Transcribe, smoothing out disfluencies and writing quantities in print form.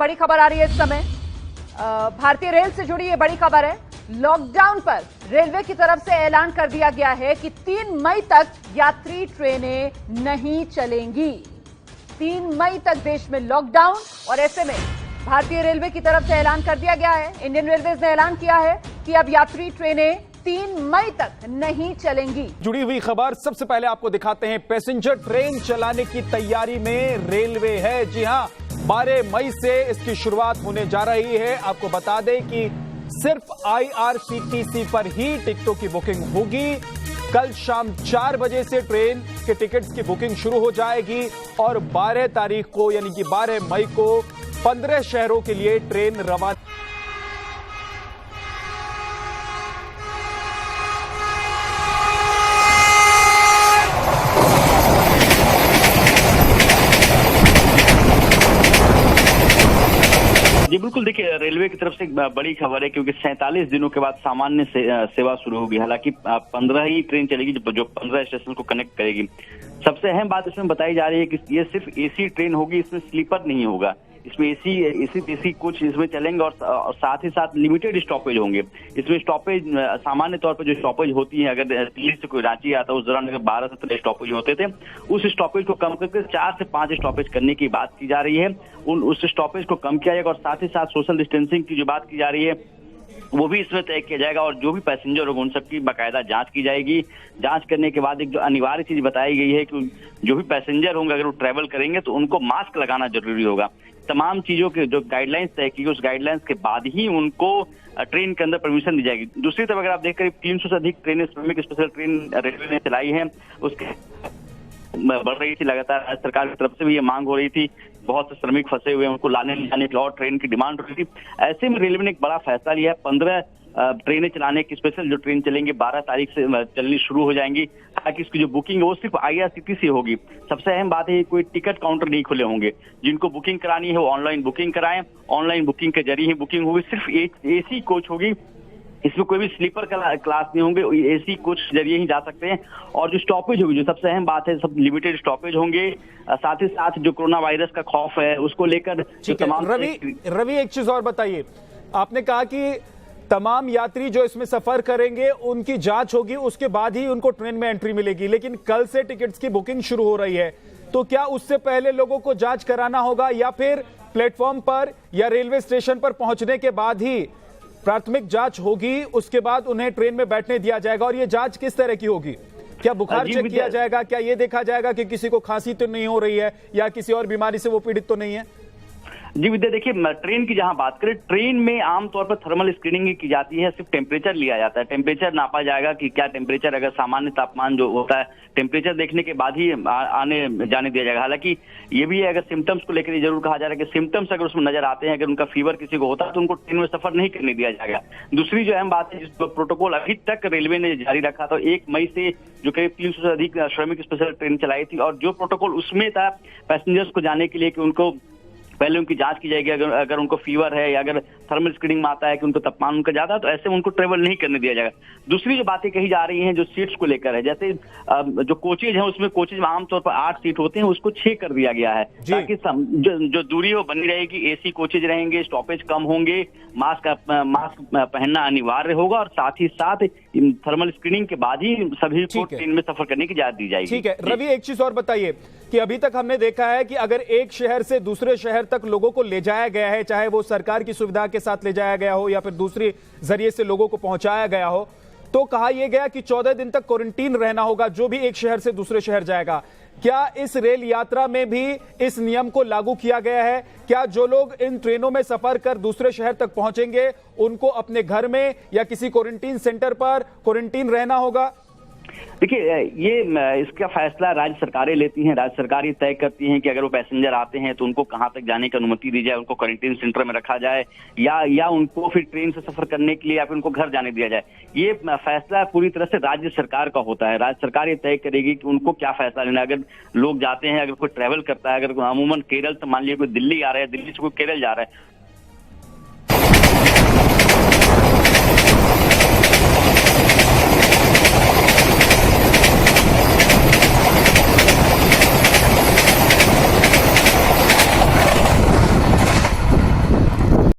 बड़ी खबर आ रही है इस समय। भारतीय रेल से जुड़ी ये बड़ी खबर है। लॉकडाउन पर रेलवे की तरफ से ऐलान कर दिया गया है कि 3 मई तक यात्री ट्रेनें नहीं चलेंगी। 3 मई तक देश में लॉकडाउन, और ऐसे में भारतीय रेलवे की तरफ से ऐलान कर दिया गया है। इंडियन रेलवेज ने ऐलान किया है कि अब यात्री ट्रेनें 3 मई तक नहीं चलेंगी। जुड़ी हुई खबर सबसे पहले आपको दिखाते हैं। पैसेंजर ट्रेन चलाने की तैयारी में रेलवे है। जी हां, 12 मई से इसकी शुरुआत होने जा रही है। आपको बता दें कि सिर्फ IRCTC पर ही टिकटों की बुकिंग होगी। कल शाम 4 बजे से ट्रेन के टिकट्स की बुकिंग शुरू हो जाएगी और 12 तारीख को यानी कि 12 मई को 15 शहरों के लिए ट्रेन रवाना। जी बिल्कुल, देखिए रेलवे की तरफ से एक बड़ी खबर है क्योंकि 47 दिनों के बाद सामान्य सेवा शुरू होगी। हालांकि 15 ही ट्रेन चलेगी जो 15 स्टेशन को कनेक्ट करेगी। सबसे अहम बात इसमें बताई जा रही है कि ये सिर्फ एसी ट्रेन होगी, इसमें स्लीपर नहीं होगा। इसमें एसी कुछ इसमें चलेंगे और साथ ही साथ लिमिटेड स्टॉपेज होंगे। इसमें स्टॉपेज सामान्य तौर पर जो स्टॉपेज होती है, अगर दिल्ली से कोई रांची आता है उस दौरान अगर 12 से 13 स्टॉपेज होते थे, उस स्टॉपेज को कम करके 4 से 5 स्टॉपेज करने की बात की जा रही है। उस स्टॉपेज को कम किया जाएगा और साथ ही साथ सोशल डिस्टेंसिंग की जो बात की जा रही है वो भी इसमें तय किया जाएगा और जो भी पैसेंजर होंगे उन सबकी बाकायदा जांच की जाएगी। जांच करने के बाद एक जो अनिवार्य चीज बताई गई है कि जो भी पैसेंजर होंगे अगर वो ट्रैवल करेंगे तो उनको मास्क लगाना जरूरी होगा। तमाम चीजों के जो गाइडलाइंस तय की उस गाइडलाइंस के बाद ही उनको ट्रेन के अंदर परमिशन दी जाएगी। दूसरी तरफ अगर आप देख करीब 300 से अधिक ट्रेनें, श्रमिक स्पेशल ट्रेन रेलवे ने चलाई है, उसके बढ़ रही थी लगातार। राज्य सरकार की तरफ से भी ये मांग हो रही थी, बहुत से श्रमिक फंसे हुए हैं, उनको लाने ले जाने की और ट्रेन की डिमांड हो रही थी। ऐसे में रेलवे ने एक बड़ा फैसला लिया है। 15 ट्रेनें चलाने की स्पेशल जो ट्रेन चलेंगी 12 तारीख से चलनी शुरू हो जाएंगी। हालांकि इसकी जो बुकिंग है वो सिर्फ IRCTC होगी। सबसे अहम बात है कोई टिकट काउंटर नहीं खुले होंगे। जिनको बुकिंग करानी है वो ऑनलाइन बुकिंग कराएं। ऑनलाइन बुकिंग के जरिए ही बुकिंग होगी। सिर्फ एसी कोच होगी, इसमें कोई भी स्लीपर क्लास नहीं होंगे। एसी कोच जरिए ही जा सकते हैं। और जो स्टॉपेज होगी, जो सबसे अहम बात है, सब लिमिटेड स्टॉपेज होंगे। साथ ही साथ जो कोरोना वायरस का खौफ है उसको लेकर तमाम। रवि एक चीज और बताइए, आपने कहा कि तमाम यात्री जो इसमें सफर करेंगे उनकी जांच होगी, उसके बाद ही उनको ट्रेन में एंट्री मिलेगी। लेकिन कल से टिकट्स की बुकिंग शुरू हो रही है, तो क्या उससे पहले लोगों को जांच कराना होगा या फिर प्लेटफॉर्म पर या रेलवे स्टेशन पर पहुंचने के बाद ही प्राथमिक जांच होगी, उसके बाद उन्हें ट्रेन में बैठने दिया जाएगा? और ये जांच किस तरह की होगी? क्या बुखार चेक किया जाएगा? क्या ये देखा जाएगा कि किसी को खांसी तो नहीं हो रही है या किसी और बीमारी से वो पीड़ित तो नहीं है? जी विद्या, देखिए ट्रेन की जहां बात करें, ट्रेन में आमतौर पर थर्मल स्क्रीनिंग की जाती है। सिर्फ टेम्परेचर लिया जाता है। टेम्परेचर नापा जाएगा कि क्या टेम्परेचर, अगर सामान्य तापमान जो होता है टेम्परेचर देखने के बाद ही आने जाने दिया जाएगा। हालांकि ये भी है, अगर सिम्टम्स को लेकर जरूर कहा जा रहा है कि सिम्टम्स अगर उसमें नजर आते हैं, अगर उनका फीवर किसी को होता है तो उनको ट्रेन में सफर नहीं करने दिया जाएगा। दूसरी जो अहम बात है, जिस प्रोटोकॉल अभी तक रेलवे ने जारी रखा था, 1 मई से जो करीब 300 से अधिक श्रमिक स्पेशल ट्रेन चलाई थी और जो प्रोटोकॉल उसमें था पैसेंजर्स को जाने के लिए कि उनको पहले उनकी जांच की जाएगी। अगर उनको फीवर है या अगर थर्मल स्क्रीनिंग में आता है कि उनको तापमान उनका ज्यादा है तो ऐसे उनको ट्रेवल नहीं करने दिया जाएगा। दूसरी जो बातें कही जा रही हैं जो सीट्स को लेकर है, जैसे जो कोचेज हैं उसमें कोचेज में आमतौर पर 8 सीट होते हैं, उसको 6 कर दिया गया है ताकि जो दूरी वो बनी रहेगी। एसी कोचेज रहेंगे, स्टॉपेज कम होंगे, मास्क पहनना अनिवार्य होगा और साथ ही साथ थर्मल स्क्रीनिंग के बाद ही सभी को ट्रेन में सफर करने की इजाजत दी जाएगी। ठीक है रवि, एक चीज और बताइए कि अभी तक हमने देखा है कि अगर एक शहर से दूसरे शहर तक लोगों को ले जाया गया है, चाहे वो सरकार की सुविधा के साथ ले जाया गया हो या फिर दूसरे जरिए से लोगों को पहुंचाया गया हो, तो कहा यह गया कि 14 दिन तक क्वारंटीन रहना होगा जो भी एक शहर से दूसरे शहर जाएगा। क्या इस रेल यात्रा में भी इस नियम को लागू किया गया है? क्या जो लोग इन ट्रेनों में सफर कर दूसरे शहर तक पहुंचेंगे उनको अपने घर में या किसी क्वारंटीन सेंटर पर क्वारंटीन रहना होगा? देखिए ये इसका फैसला राज्य सरकारें लेती हैं। राज्य सरकार तय करती हैं कि अगर वो पैसेंजर आते हैं तो उनको कहां तक जाने की अनुमति दी जाए, उनको क्वारंटीन सेंटर में रखा जाए या उनको फिर ट्रेन से सफर करने के लिए या फिर उनको घर जाने दिया जाए। ये फैसला पूरी तरह से राज्य सरकार का होता है। राज्य सरकार ये तय करेगी कि उनको क्या फैसला लेना है। अगर लोग जाते हैं, अगर कोई ट्रैवल करता है, अगर अमूमन केरल से मान लीजिए कोई दिल्ली आ रहा है, दिल्ली से कोई केरल जा रहा है,